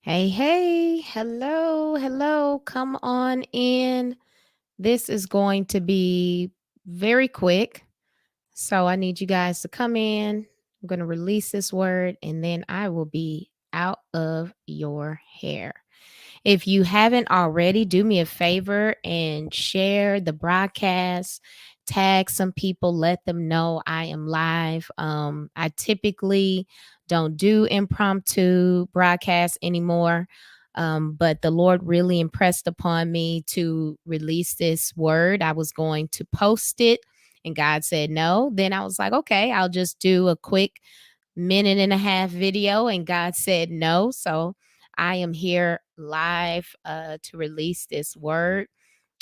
Hey, hey, hello, hello, come on in. This is going to be very quick. So I need you guys to come in. I'm going to release this word and then I will be out of your hair. If you haven't already, do me a favor and share the broadcast. Tag some people, let them know I am live. I typically don't do impromptu broadcasts anymore. But the Lord really impressed upon me to release this word. I was going to post it, and God said no. Then I was like, okay, I'll just do a quick minute and a half video, and God said no. So I am here live to release this word.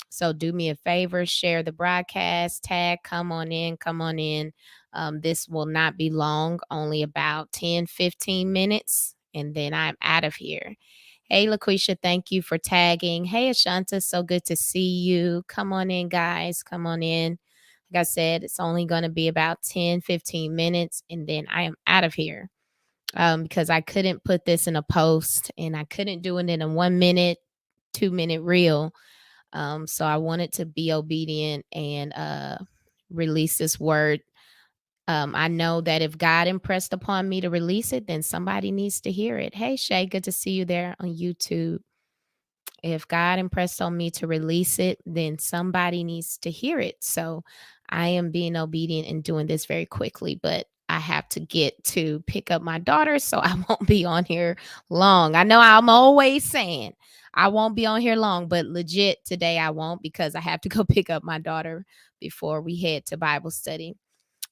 So do me a favor, share the broadcast, tag, come on in, come on in. This will not be long, only about 10-15 minutes, and then I'm out of here. Hey, LaQuisha, thank you for tagging. Hey, Ashanta, so good to see you. Come on in, guys. Come on in. Like I said, it's only going to be about 10-15 minutes, and then I am out of here because I couldn't put this in a post and I couldn't do it in a 1 minute, 2 minute reel. So I wanted to be obedient and release this word. I know that if God impressed upon me to release it, then somebody needs to hear it. Hey, Shay, good to see you there on YouTube. If God impressed on me to release it, then somebody needs to hear it. So I am being obedient and doing this very quickly, but I have to get to pick up my daughter, so I won't be on here long. I know I'm always saying I won't be on here long, but legit today I won't because I have to go pick up my daughter before we head to Bible study.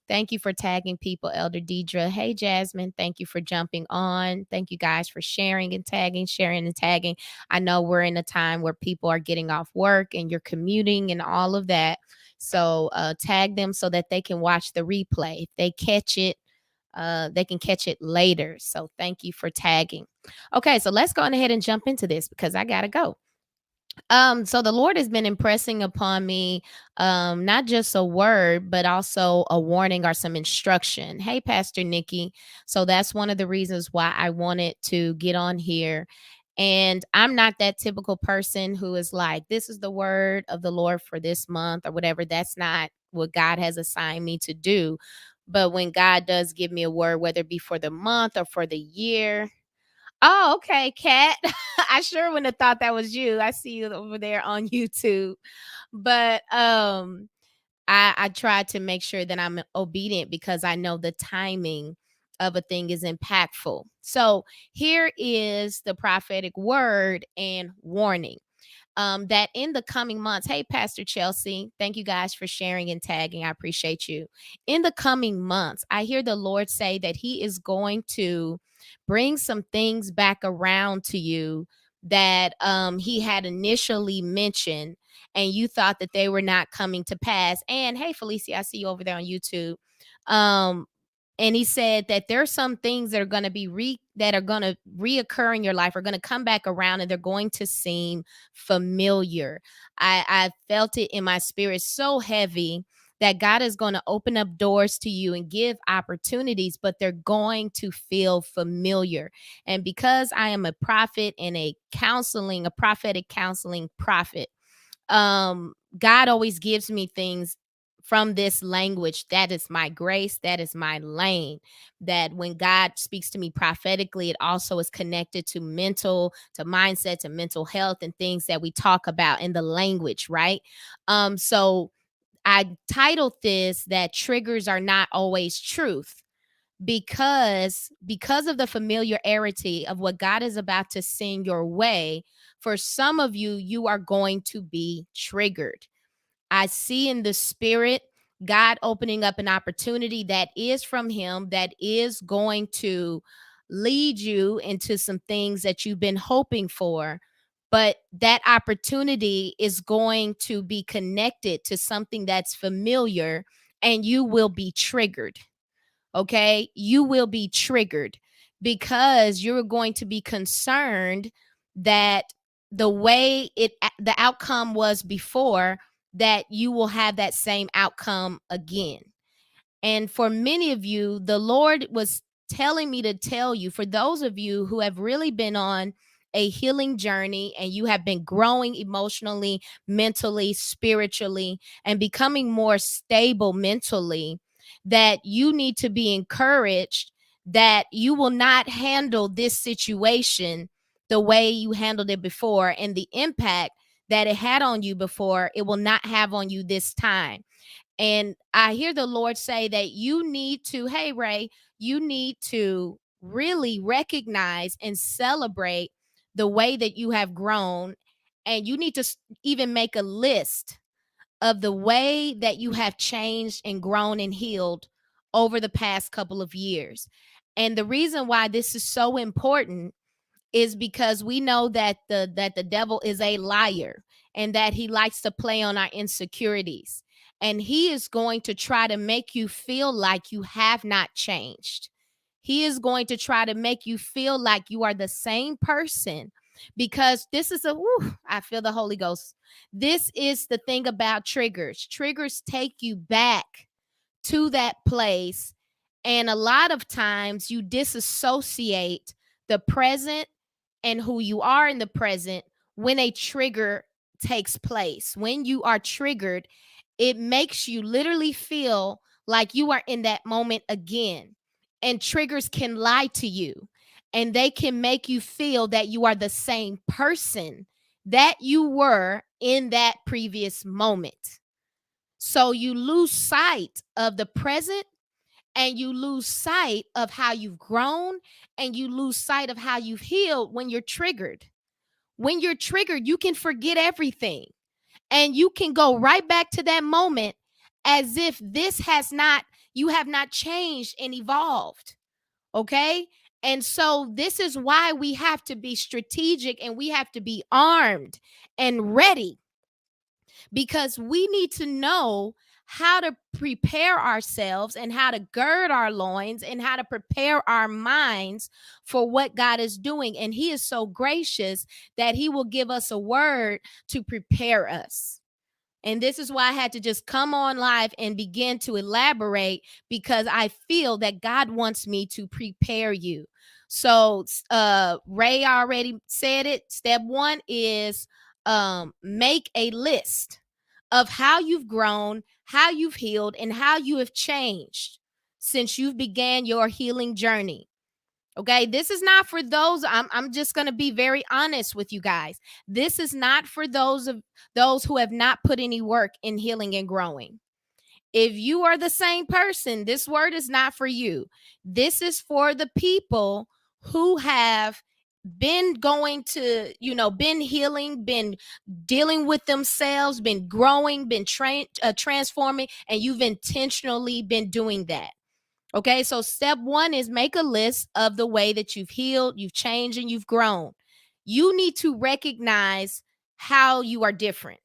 Thank you for tagging people, Elder Deidre. Hey, Jasmine. Thank you for jumping on. Thank you guys for sharing and tagging, sharing and tagging. I know we're in a time where people are getting off work and you're commuting and all of that. So tag them so that they can watch the replay. If they catch it, they can catch it later. So thank you for tagging. Okay, so let's go ahead and jump into this because I gotta go. So the Lord has been impressing upon me not just a word, but also a warning or some instruction. Hey, Pastor Nikki. So that's one of the reasons why I wanted to get on here. And I'm not that typical person who is like, this is the word of the Lord for this month or whatever. That's not what God has assigned me to do. But when God does give me a word, whether it be for the month or for the year, oh, okay, Kat. I sure wouldn't have thought that was you. I see you over there on YouTube. But I try to make sure that I'm obedient because I know the timing of a thing is impactful. So here is the prophetic word and warning that in the coming months, hey, Pastor Chelsea, thank you guys for sharing and tagging. I appreciate you. In the coming months, I hear the Lord say that He is going to bring some things back around to you that He had initially mentioned, and you thought that they were not coming to pass. And hey, Felicia, I see you over there on YouTube. Um, and he said that there's some things that are going to be that are going to reoccur in your life, are going to come back around, and they're going to seem familiar. I felt it in my spirit so heavy that God is going to open up doors to you and give opportunities, but they're going to feel familiar. And because I am a prophet and a prophetic counseling prophet, God always gives me things from this language. That is my grace, that is my lane. That when God speaks to me prophetically, it also is connected to mindset, to mental health, and things that we talk about in the language, right? So I titled this that triggers are not always truth, because of the familiarity of what God is about to send your way. For some of you, you are going to be triggered. I see in the spirit God opening up an opportunity that is from Him, that is going to lead you into some things that you've been hoping for. But that opportunity is going to be connected to something that's familiar, and you will be triggered. Okay, you will be triggered because you're going to be concerned that the way the outcome was before, that you will have that same outcome again. And for many of you, the Lord was telling me to tell you, for those of you who have really been on a healing journey and you have been growing emotionally, mentally, spiritually, and becoming more stable mentally, that you need to be encouraged that you will not handle this situation the way you handled it before, and the impact that it had on you before, it will not have on you this time. And I hear the Lord say that you need to, hey, Ray, you need to really recognize and celebrate the way that you have grown. And you need to even make a list of the way that you have changed and grown and healed over the past couple of years. And the reason why this is so important is because we know that the devil is a liar, and that he likes to play on our insecurities, and he is going to try to make you feel like you have not changed. He is going to try to make you feel like you are the same person, because this is I feel the Holy Ghost. This is the thing about triggers. Triggers take you back to that place, and a lot of times you disassociate the present and who you are in the present when a trigger takes place. When you are triggered, it makes you literally feel like you are in that moment again. And triggers can lie to you, and they can make you feel that you are the same person that you were in that previous moment. So you lose sight of the present, and you lose sight of how you've grown, and you lose sight of how you've healed when you're triggered. When you're triggered, you can forget everything, and you can go right back to that moment as if you have not changed and evolved. Okay. And so this is why we have to be strategic, and we have to be armed and ready, because we need to know how to prepare ourselves and how to gird our loins and how to prepare our minds for what God is doing. And He is so gracious that He will give us a word to prepare us. And this is why I had to just come on live and begin to elaborate, because I feel that God wants me to prepare you. So Ray already said it. Step one is make a list of how you've grown, how you've healed, and how you have changed since you've began your healing journey. Okay, this is not for those. I'm just going to be very honest with you guys. This is not for those who have not put any work in healing and growing. If you are the same person, this word is not for you. This is for the people who have been going to, been healing, been dealing with themselves, been growing, been transforming, and you've intentionally been doing that. Okay, so step one is make a list of the way that you've healed, you've changed, and you've grown. You need to recognize how you are different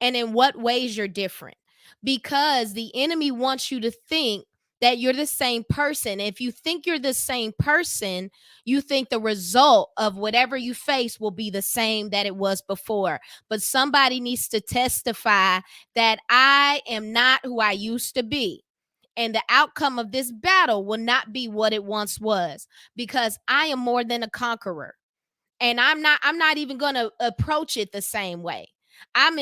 and in what ways you're different, because the enemy wants you to think that you're the same person. If you think you're the same person, you think the result of whatever you face will be the same that it was before. But somebody needs to testify that I am not who I used to be, and the outcome of this battle will not be what it once was, because I am more than a conqueror. And I'm not even going to approach it the same way. I'm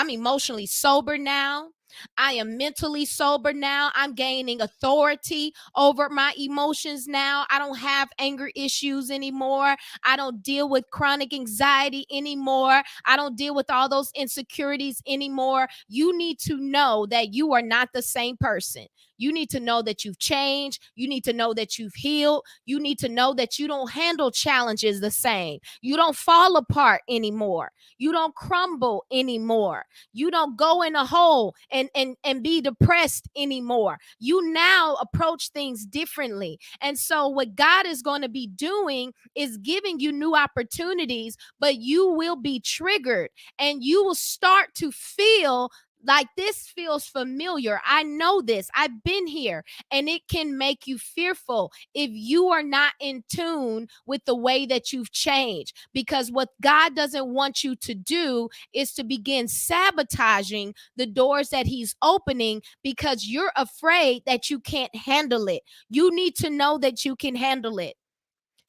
emotionally sober now. I am mentally sober now. I'm gaining authority over my emotions now. I don't have anger issues anymore. I don't deal with chronic anxiety anymore. I don't deal with all those insecurities anymore. You need to know that you are not the same person. You need to know that you've changed. You need to know that you've healed. You need to know that you don't handle challenges the same. You don't fall apart anymore. You don't crumble anymore. You don't go in a hole and be depressed anymore. You now approach things differently. And so what God is going to be doing is giving you new opportunities, but you will be triggered, and you will start to feel like this feels familiar. I know this. I've been here. And it can make you fearful if you are not in tune with the way that you've changed. Because what God doesn't want you to do is to begin sabotaging the doors that He's opening, because you're afraid that you can't handle it. You need to know that you can handle it.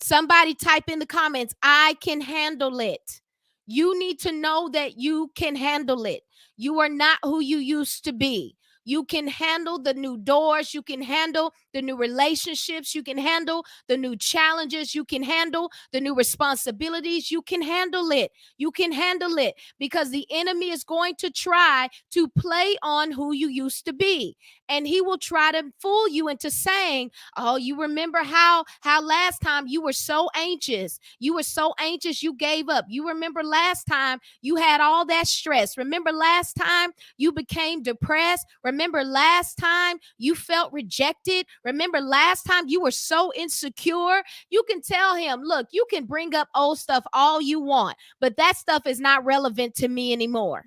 Somebody type in the comments, I can handle it. You need to know that you can handle it. You are not who you used to be. You can handle the new doors. You can handle the new relationships. You can handle the new challenges. You can handle the new responsibilities. You can handle it. You can handle it because the enemy is going to try to play on who you used to be. And he will try to fool you into saying, oh, you remember how last time you were so anxious. You were so anxious you gave up. You remember last time you had all that stress. Remember last time you became depressed. Remember last time you felt rejected. Remember last time you were so insecure. You can tell him, look, you can bring up old stuff all you want, but that stuff is not relevant to me anymore.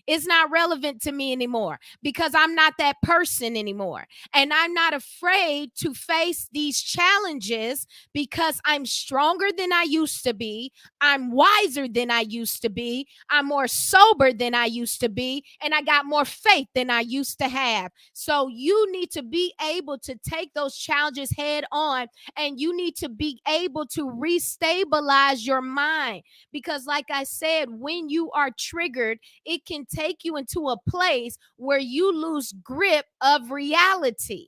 It's not relevant to me anymore because I'm not that person anymore. And I'm not afraid to face these challenges because I'm stronger than I used to be. I'm wiser than I used to be. I'm more sober than I used to be. And I got more faith than I used to have. So you need to be able to take those challenges head on, and you need to be able to restabilize your mind. Because, like I said, when you are triggered, it can take you into a place where you lose grip of reality,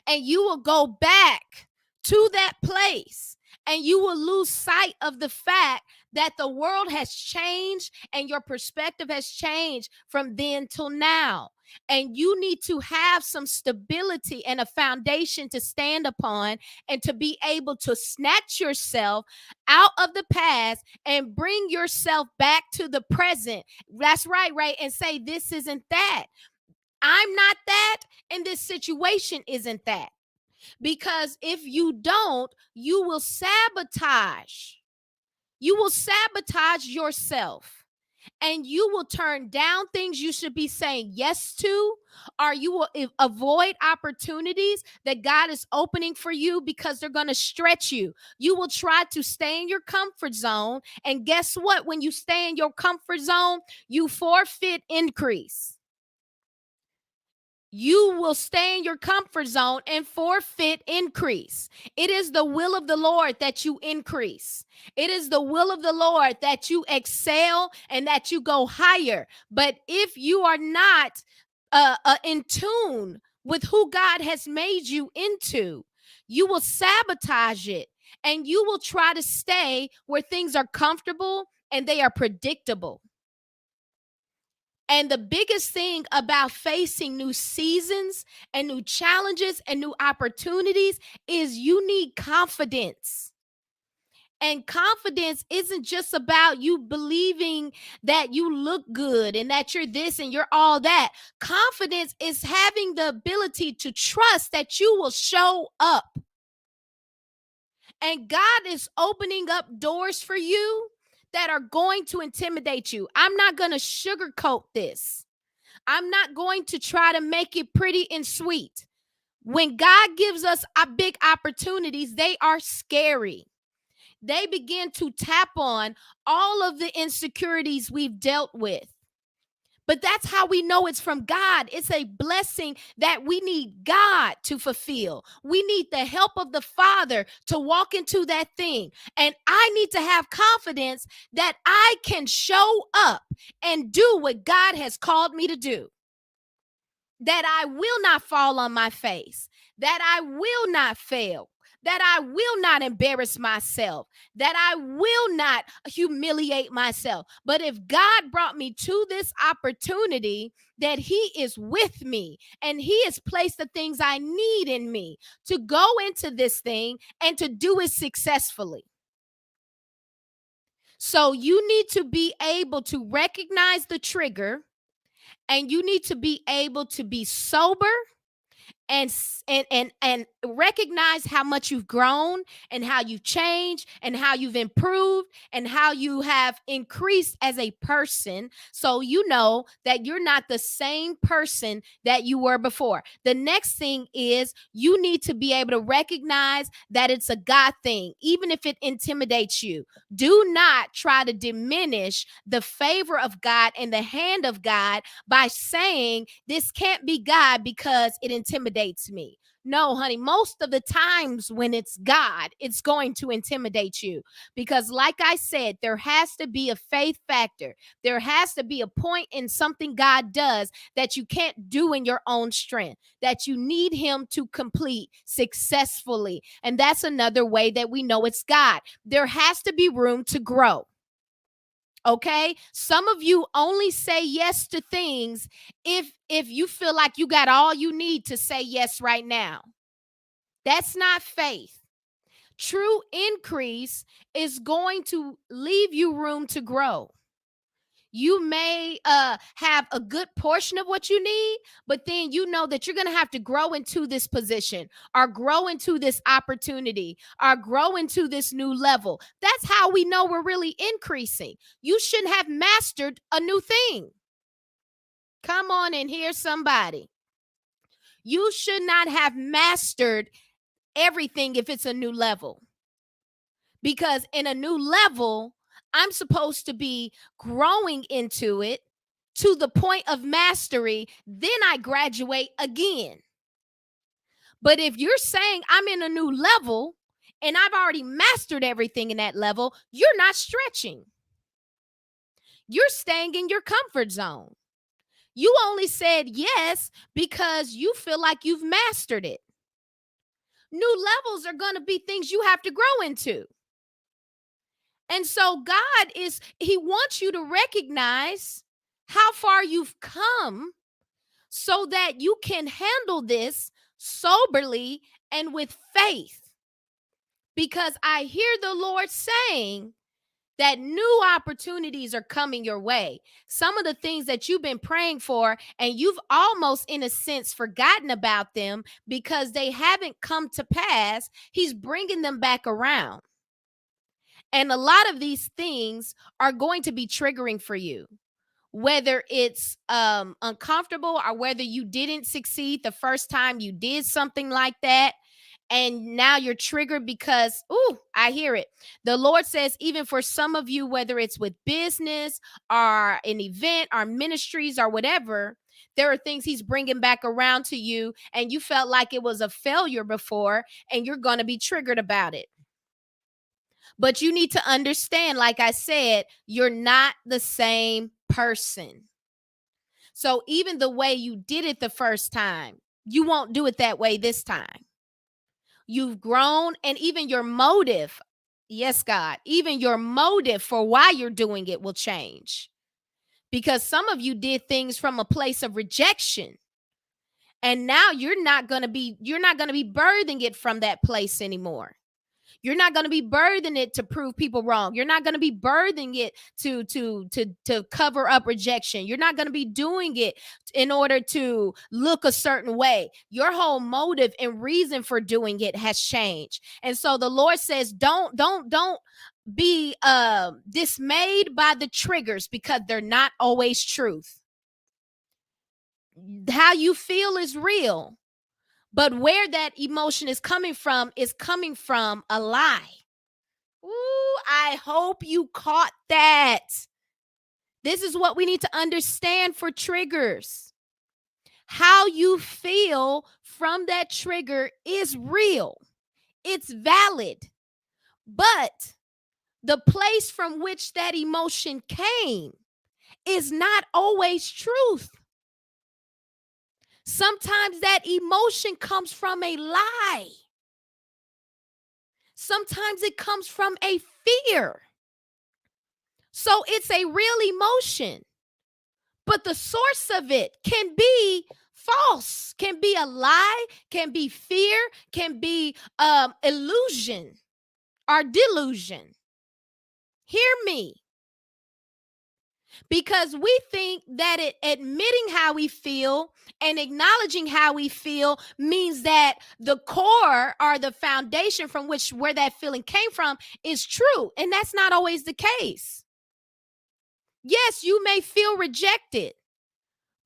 and you will go back to that place, and you will lose sight of the fact that the world has changed and your perspective has changed from then till now. And you need to have some stability and a foundation to stand upon, and to be able to snatch yourself out of the past and bring yourself back to the present. That's right, right? And say, this isn't that. I'm not that, and this situation isn't that. Because if you don't, you will sabotage. You will sabotage yourself, and you will turn down things you should be saying yes to, or you will avoid opportunities that God is opening for you because they're going to stretch you. You will try to stay in your comfort zone, and guess what? When you stay in your comfort zone, you forfeit increase. You will stay in your comfort zone and forfeit increase. It is the will of the Lord that you increase. It is the will of the Lord that you excel and that you go higher. But if you are not in tune with who God has made you into, you will sabotage it, and you will try to stay where things are comfortable and they are predictable. And the biggest thing about facing new seasons and new challenges and new opportunities is you need confidence. And confidence isn't just about you believing that you look good and that you're this and you're all that. Confidence is having the ability to trust that you will show up. And God is opening up doors for you that are going to intimidate you. I'm not going to sugarcoat this. I'm not going to try to make it pretty and sweet. When God gives us big opportunities, they are scary. They begin to tap on all of the insecurities we've dealt with. But that's how we know it's from God. It's a blessing that we need God to fulfill. We need the help of the Father to walk into that thing. And I need to have confidence that I can show up and do what God has called me to do. That I will not fall on my face, that I will not fail, that I will not embarrass myself, that I will not humiliate myself. But if God brought me to this opportunity, that He is with me and He has placed the things I need in me to go into this thing and to do it successfully. So you need to be able to recognize the trigger, and you need to be able to be sober and recognize how much you've grown and how you've changed and how you've improved and how you have increased as a person, so you know that you're not the same person that you were before. The next thing is you need to be able to recognize that it's a God thing, even if it intimidates you. Do not try to diminish the favor of God and the hand of God by saying this can't be God because it intimidates intimidates me. No, honey, most of the times when it's God, it's going to intimidate you because, like I said, there has to be a faith factor. There has to be a point in something God does that you can't do in your own strength, that you need Him to complete successfully. And that's another way that we know it's God. There has to be room to grow. Okay, some of you only say yes to things if you feel like you got all you need to say yes right now. That's not faith. True increase is going to leave you room to grow. You may have a good portion of what you need, but then you know that you're going to have to grow into this position or grow into this opportunity or grow into this new level. That's how we know we're really increasing. You shouldn't have mastered a new thing. Come on and hear somebody. You should not have mastered everything if it's a new level. Because in a new level, I'm supposed to be growing into it to the point of mastery. Then I graduate again. But if you're saying I'm in a new level and I've already mastered everything in that level, you're not stretching. You're staying in your comfort zone. You only said yes because you feel like you've mastered it. New levels are going to be things you have to grow into. And so He wants you to recognize how far you've come so that you can handle this soberly and with faith. Because I hear the Lord saying that new opportunities are coming your way. Some of the things that you've been praying for, and you've almost, in a sense, forgotten about them because they haven't come to pass, He's bringing them back around. And a lot of these things are going to be triggering for you, whether it's uncomfortable or whether you didn't succeed the first time you did something like that. And now you're triggered because, I hear it. The Lord says, even for some of you, whether it's with business or an event or ministries or whatever, there are things He's bringing back around to you, and you felt like it was a failure before, and you're going to be triggered about it. But you need to understand, like I said, you're not the same person. So even the way you did it the first time, you won't do it that way this time. You've grown, and even your motive, yes, God, even your motive for why you're doing it will change. Because some of you did things from a place of rejection. And now you're not going to be birthing it from that place anymore. You're not going to be birthing it to prove people wrong. You're not going to be birthing it to cover up rejection. You're not going to be doing it in order to look a certain way. Your whole motive and reason for doing it has changed. And so the Lord says, don't be dismayed by the triggers, because they're not always truth. How you feel is real. But where that emotion is coming from a lie. Ooh, I hope you caught that. This is what we need to understand for triggers. How you feel from that trigger is real. It's valid. But the place from which that emotion came is not always truth. Sometimes that emotion comes from a lie. Sometimes it comes from a fear. So it's a real emotion, but the source of it can be false, can be a lie, can be fear, can be illusion or delusion. Hear me. Because we think that admitting how we feel and acknowledging how we feel means that the core or the foundation from where that feeling came from is true. And that's not always the case. Yes, you may feel rejected,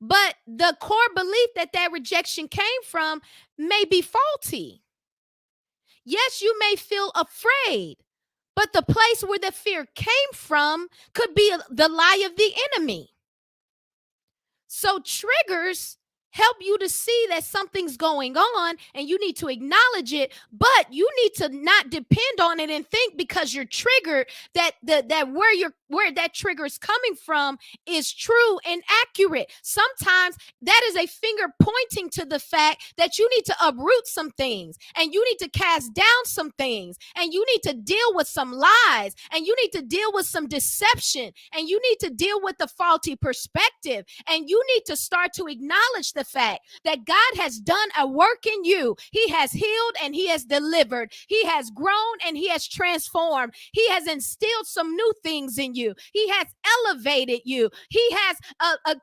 but the core belief that rejection came from may be faulty. Yes, you may feel afraid, but the place where the fear came from could be the lie of the enemy. So triggers help you to see that something's going on and you need to acknowledge it, but you need to not depend on it and think because you're triggered that where that trigger is coming from is true and accurate. Sometimes that is a finger pointing to the fact that you need to uproot some things and you need to cast down some things and you need to deal with some lies and you need to deal with some deception and you need to deal with the faulty perspective and you need to start to acknowledge the fact that God has done a work in you. He has healed and he has delivered. He has grown and he has transformed. He has instilled some new things in you. He has elevated you. He has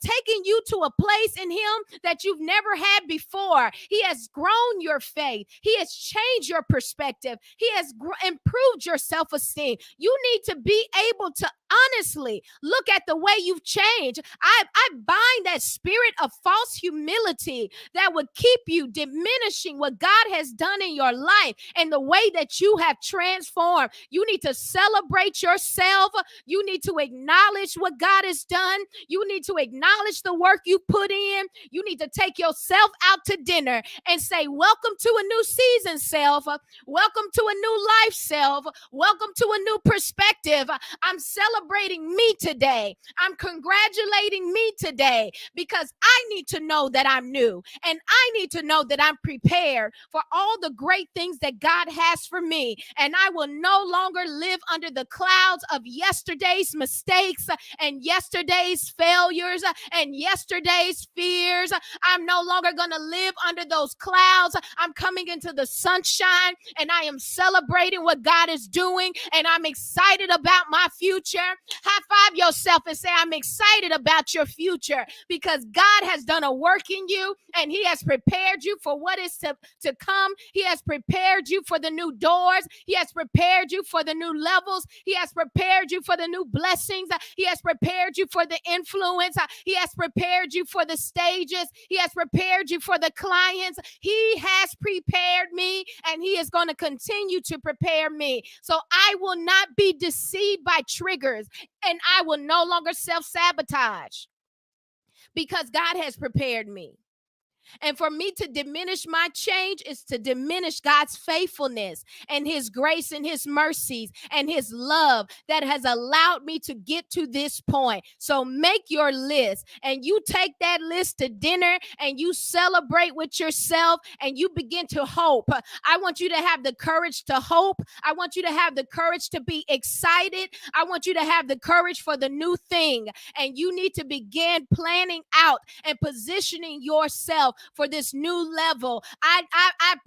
taken you to a place in him that you've never had before. He has grown your faith. He has changed your perspective. He has improved your self-esteem. You need to be able to honestly look at the way you've changed. I bind that spirit of false humility that would keep you diminishing what God has done in your life and the way that you have transformed. You need to celebrate yourself. You need to acknowledge what God has done. You need to acknowledge the work you put in. You need to take yourself out to dinner and say, welcome to a new season, self. Welcome to a new life, self. Welcome to a new perspective. I'm celebrating me today. I'm congratulating me today because I need to know that I'm new and I need to know that I'm prepared for all the great things that God has for me. And I will no longer live under the clouds of yesterday's mistakes and yesterday's failures and yesterday's fears. I'm no longer going to live under those clouds. I'm coming into the sunshine and I am celebrating what God is doing and I'm excited about my future. High five yourself and say, I'm excited about your future because God has done a work in you and he has prepared you for what is to come. He has prepared you for the new doors. He has prepared you for the new levels. He has prepared you for the new blessings. He has prepared you for the influence. He has prepared you for the stages. He has prepared you for the clients. He has prepared me and he is going to continue to prepare me. So I will not be deceived by triggers and I will no longer self-sabotage because God has prepared me. And for me to diminish my change is to diminish God's faithfulness and his grace and his mercies and his love that has allowed me to get to this point. So make your list and you take that list to dinner and you celebrate with yourself and you begin to hope. I want you to have the courage to hope. I want you to have the courage to be excited. I want you to have the courage for the new thing. And you need to begin planning out and positioning yourself for this new level. I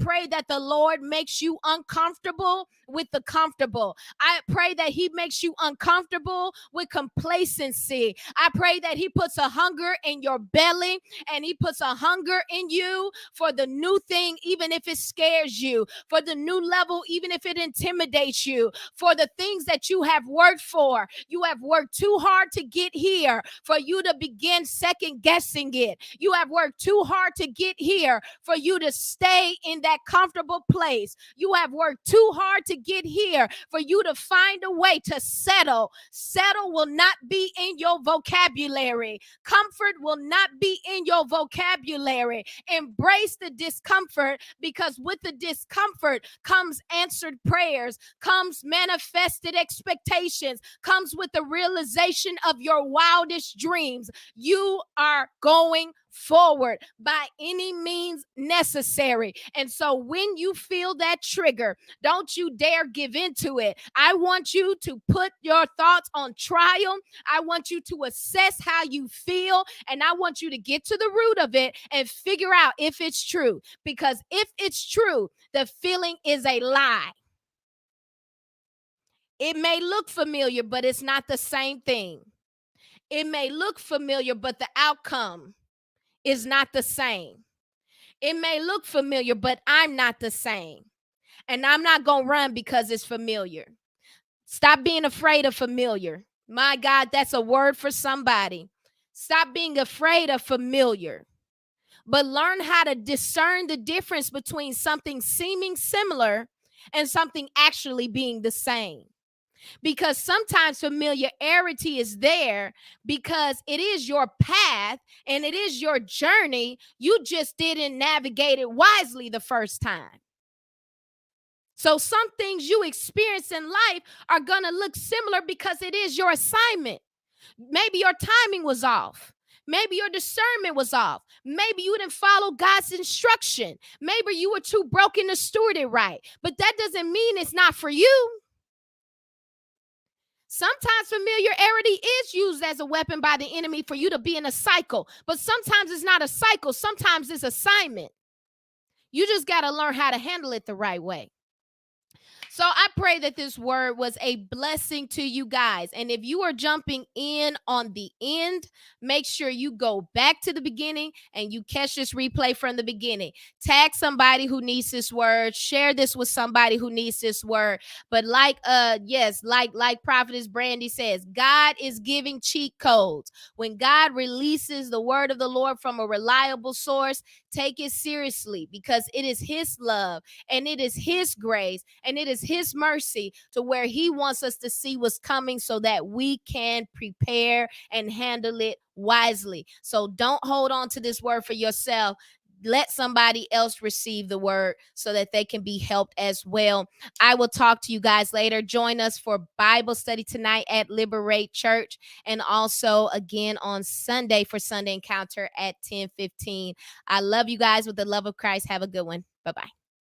pray that the Lord makes you uncomfortable with the comfortable. I pray that he makes you uncomfortable with complacency. I pray that he puts a hunger in your belly and he puts a hunger in you for the new thing, even if it scares you, for the new level, even if it intimidates you, for the things that you have worked for. You have worked too hard to get here for you to begin second guessing it. You have worked too hard to get here for you to stay in that comfortable place. You have worked too hard to get here for you to find a way to settle. Settle will not be in your vocabulary. Comfort will not be in your vocabulary. Embrace the discomfort because with the discomfort comes answered prayers, comes manifested expectations, comes with the realization of your wildest dreams. You are going forward by any means necessary. And so when you feel that trigger, don't you dare give into it. I want you to put your thoughts on trial. I want you to assess how you feel, and I want you to get to the root of it and figure out if it's true. Because if it's true, the feeling is a lie. It may look familiar, but it's not the same thing. It may look familiar, but the outcome is not the same. It may look familiar, but I'm not the same. And I'm not going to run because it's familiar. Stop being afraid of familiar. My God, that's a word for somebody. Stop being afraid of familiar, but learn how to discern the difference between something seeming similar and something actually being the same. because sometimes familiarity is there because it is your path and it is your journey. You just didn't navigate it wisely the first time. So some things you experience in life are going to look similar because it is your assignment. Maybe your timing was off. Maybe your discernment was off. Maybe you didn't follow God's instruction. Maybe you were too broken to steward it right. But that doesn't mean it's not for you. Sometimes familiarity is used as a weapon by the enemy for you to be in a cycle. But sometimes it's not a cycle. Sometimes it's assignment. You just got to learn how to handle it the right way. So I pray that this word was a blessing to you guys. And if you are jumping in on the end, make sure you go back to the beginning and you catch this replay from the beginning. Tag somebody who needs this word. Share this with somebody who needs this word. But like Prophetess Brandy says, God is giving cheat codes. When God releases the word of the Lord from a reliable source, take it seriously because it is his love and it is his grace and it is his mercy to where he wants us to see what's coming so that we can prepare and handle it wisely. So don't hold on to this word for yourself. Let somebody else receive the word so that they can be helped as well. I will talk to you guys later. Join us for Bible study tonight at Liberate Church and also again on Sunday for Sunday Encounter at 10:15. I love you guys with the love of Christ. Have a good one. Bye-bye.